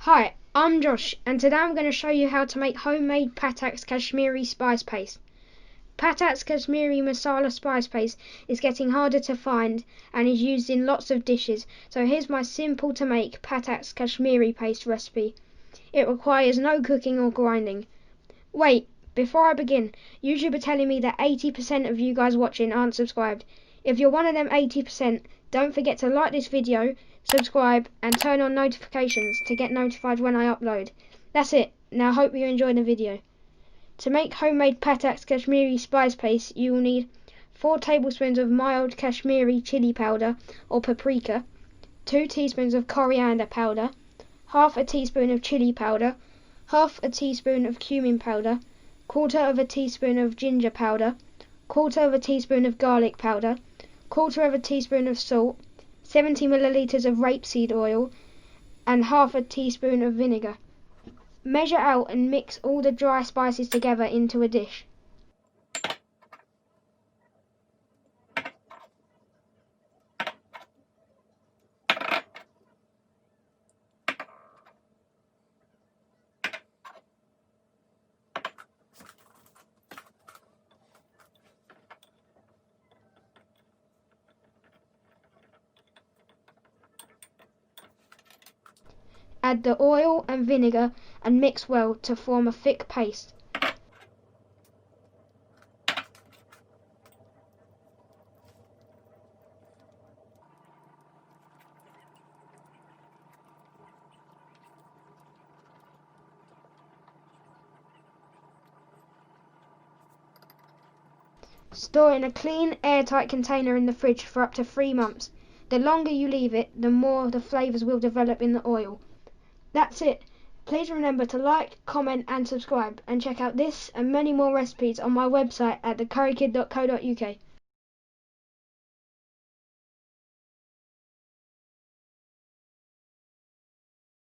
Hi, I'm Josh, and today I'm going to show you how to make homemade Pataks Kashmiri spice paste. Pataks Kashmiri Masala spice paste is getting harder to find and is used in lots of dishes, so here's my simple to make Pataks Kashmiri paste recipe. It requires no cooking or grinding. Wait, before I begin, YouTube are telling me that 80% of you guys watching aren't subscribed. If you're one of them 80%, don't forget to like this video, subscribe and turn on notifications to get notified when I upload. That's it. Now hope you enjoy the video. To make homemade Pataks Kashmiri spice paste, you will need 4 tablespoons of mild Kashmiri chili powder or paprika, 2 teaspoons of coriander powder, half a teaspoon of chili powder, half a teaspoon of cumin powder, quarter of a teaspoon of ginger powder, quarter of a teaspoon of garlic powder, quarter of a teaspoon of salt, 70 milliliters of rapeseed oil, and half a teaspoon of vinegar. Measure out and mix all the dry spices together into a dish. Add the oil and vinegar and mix well to form a thick paste. Store in a clean, airtight container in the fridge for up to 3 months. The longer you leave it, the more the flavours will develop in the oil. That's it. Please remember to like, comment and subscribe, and check out this and many more recipes on my website at thecurrykid.co.uk.